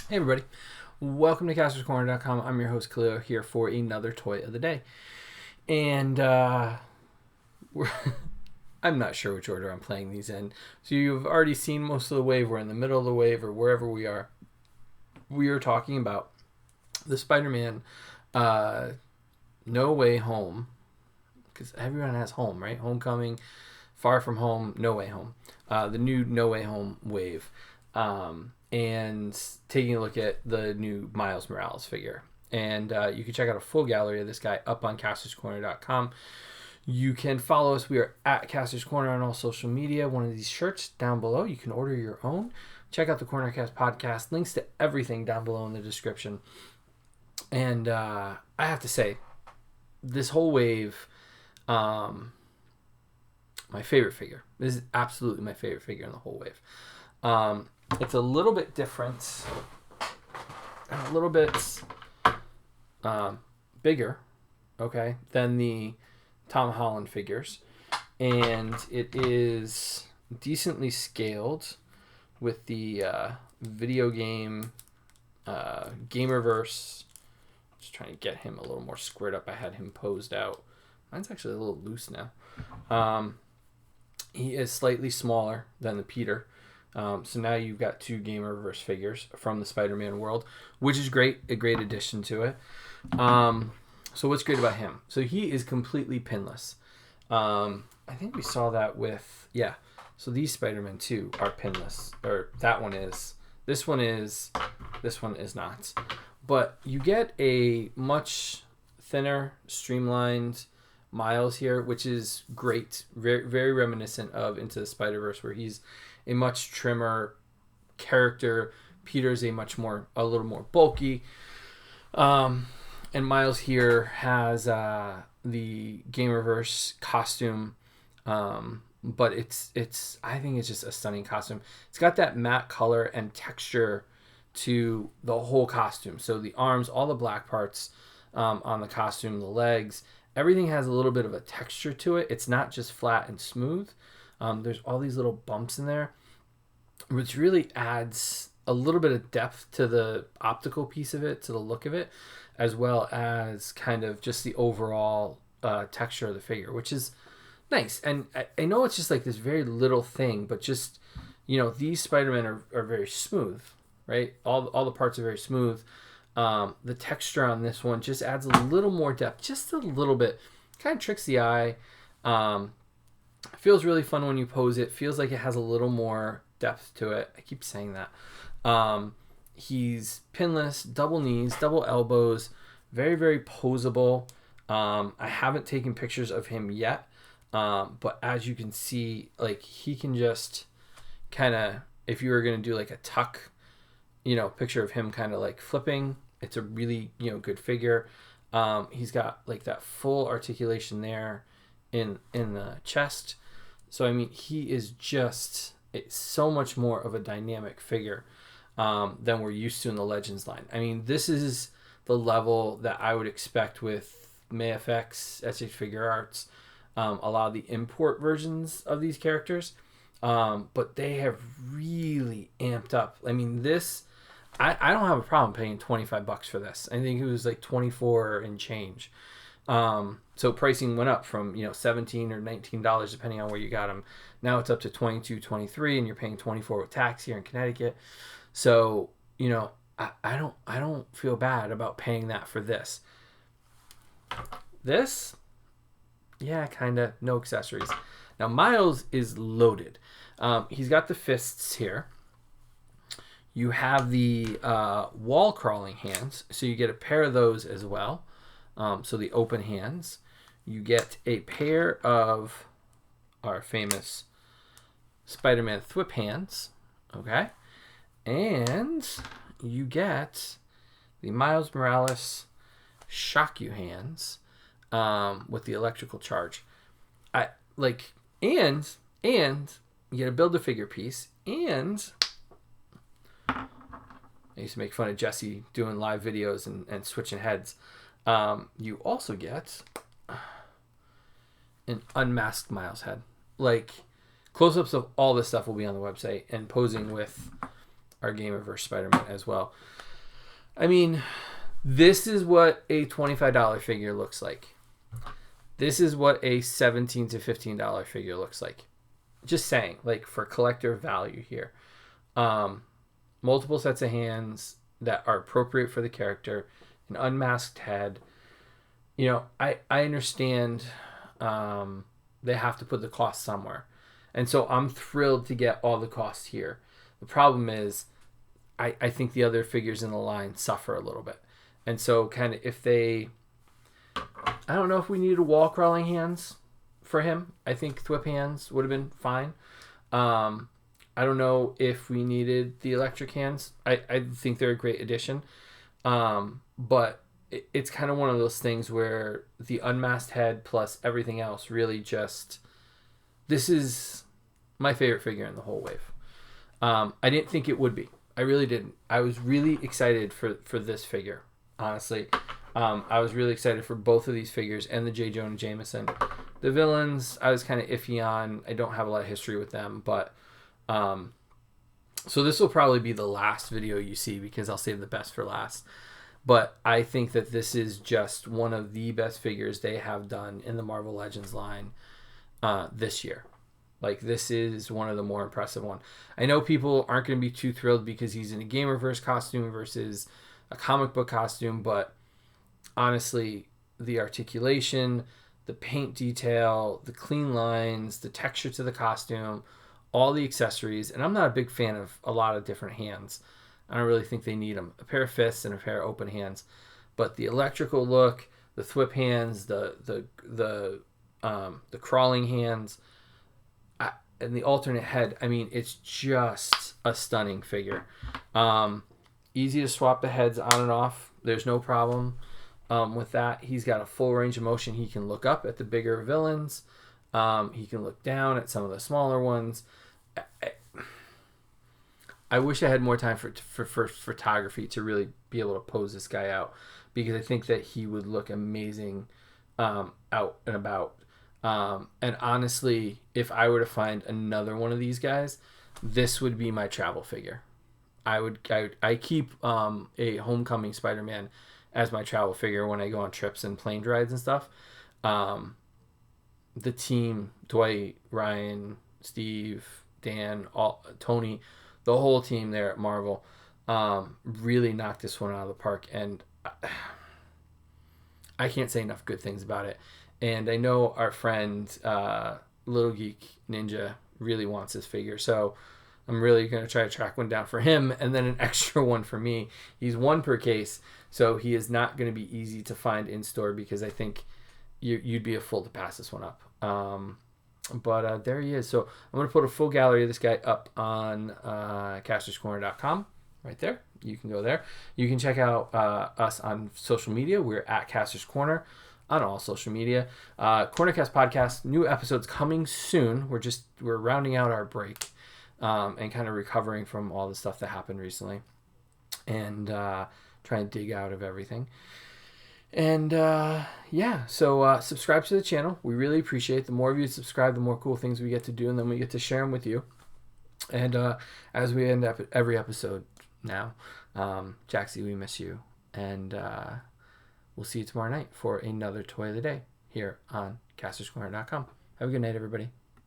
Hey everybody, welcome to Castor'sCorner.com. I'm your host Khalil here for another toy of the day, and we're I'm not sure which order I'm playing these in. So you've already seen most of the wave. We're in the middle of the wave or wherever we are. We are talking about the Spider-Man No Way Home, because everyone has home, right? Homecoming, Far From Home, No Way Home. The new No Way Home wave. And taking a look at the new Miles Morales figure. And you can check out a full gallery of this guy up on Castor'sCorner.com. You can follow us. We are at Castor's Corner on all social media. One of these shirts down below. You can order your own. Check out the Cornercast podcast. Links to everything down below in the description. And I have to say, this whole wave, my favorite figure. This is absolutely my favorite figure in the whole wave. It's a little bit different and a little bit bigger, okay, than the Tom Holland figures. And it is decently scaled with the video game Gamerverse. Just trying to get him a little more squared up. I had him posed out. Mine's actually a little loose now. He is slightly smaller than the Peter. So now you've got two Gamerverse figures from the Spider-Man world, which is great, a great addition to it. So what's great about him? So he is completely pinless. I think we saw that with, yeah. So these Spider-Man 2 are pinless, or that one is. This one is not. But you get a much thinner, streamlined Miles here, which is great. Very, very reminiscent of Into the Spider-Verse, where he's a much trimmer character. Peter's a little more bulky. And Miles here has the Gamerverse costume. But it's I think it's just a stunning costume. It's got that matte color and texture to the whole costume. So the arms, all the black parts on the costume, the legs, everything has a little bit of a texture to it. It's not just flat and smooth. There's all these little bumps in there, which really adds a little bit of depth to the optical piece of it, to the look of it, as well as kind of just the overall texture of the figure, which is nice. And I know it's just like this very little thing, but just, these Spider-Men are very smooth, right? All the parts are very smooth. The texture on this one just adds a little more depth, just a little bit. Kind of tricks the eye. Feels really fun when you pose it. Feels like it has a little more depth to it. I keep saying that. He's pinless, double knees, double elbows, very, very posable. I haven't taken pictures of him yet, but as you can see, like, he can just kind of, if you were going to do like a tuck, picture of him kind of like flipping, it's a really, good figure. He's got like that full articulation there in the chest. So, I mean, he is just so much more of a dynamic figure than we're used to in the Legends line. I mean, this is the level that I would expect with MayFX, SH Figure Arts, a lot of the import versions of these characters. But they have really amped up. I mean, this, I don't have a problem paying $25 for this. I think it was like 24 and change. So pricing went up from, $17 or $19 depending on where you got them. Now it's up to $22, $23, and you're paying $24 with tax here in Connecticut. So, I don't feel bad about paying that for this. This, yeah, kind of no accessories. Now Miles is loaded. He's got the fists here. You have the wall crawling hands, so you get a pair of those as well. So the open hands. You get a pair of our famous Spider-Man thwip hands, okay? And you get the Miles Morales shock you hands with the electrical charge. And you get a Build-A-Figure piece, and I used to make fun of Jesse doing live videos and switching heads. You also get an unmasked Miles head. Like, close-ups of all this stuff will be on the website, and posing with our Gamerverse Spider-Man as well. I mean, this is what a $25 figure looks like. This is what a $17 to $15 figure looks like. Just saying, like, for collector value here. Multiple sets of hands that are appropriate for the character, an unmasked head. You know, I understand they have to put the cost somewhere. And so I'm thrilled to get all the costs here. The problem is I think the other figures in the line suffer a little bit. And so kind of if they... I don't know if we needed wall crawling hands for him. I think Thwip hands would have been fine. I don't know if we needed the electric hands. I think they're a great addition. But it's kind of one of those things where the unmasked head plus everything else really just... This is my favorite figure in the whole wave. I didn't think it would be. I really didn't. I was really excited for this figure, honestly. I was really excited for both of these figures and the J. Jonah Jameson. The villains, I was kind of iffy on. I don't have a lot of history with them, but so this will probably be the last video you see because I'll save the best for last. But I think that this is just one of the best figures they have done in the Marvel Legends line this year. Like, this is one of the more impressive ones. I know people aren't going to be too thrilled because he's in a Gamerverse costume versus a comic book costume, but honestly, the articulation, the paint detail, the clean lines, the texture to the costume, all the accessories, and I'm not a big fan of a lot of different hands. I don't really think they need them. A pair of fists and a pair of open hands. But the electrical look, the Thwip hands, the crawling hands, and the alternate head, I mean, it's just a stunning figure. Easy to swap the heads on and off. There's no problem with that. He's got a full range of motion. He can look up at the bigger villains. He can look down at some of the smaller ones. I wish I had more time for photography to really be able to pose this guy out, because I think that he would look amazing out and about. And honestly, if I were to find another one of these guys, this would be my travel figure. I keep a Homecoming Spider-Man as my travel figure when I go on trips and plane rides and stuff. The team, Dwight, Ryan, Steve, Dan, Tony, the whole team there at Marvel really knocked this one out of the park, and I can't say enough good things about it. And I know our friend Little Geek Ninja really wants this figure, so I'm really going to try to track one down for him and then an extra one for me. He's one per case, so he is not going to be easy to find in store, because I think you'd be a fool to pass this one up. But there he is. So I'm going to put a full gallery of this guy up on castorscorner.com right there. You can go there. You can check out us on social media. We're at Castors Corner on all social media. Cornercast podcast, new episodes coming soon. We're rounding out our break and kind of recovering from all the stuff that happened recently, and trying to dig out of everything. And so subscribe to the channel. We really appreciate it. The more of you subscribe, the more cool things we get to do, and then we get to share them with you. And as we end up every episode now, Jaxie, we miss you, and we'll see you tomorrow night for another Toy of the Day here on castorscorner.com. Have a good night, everybody.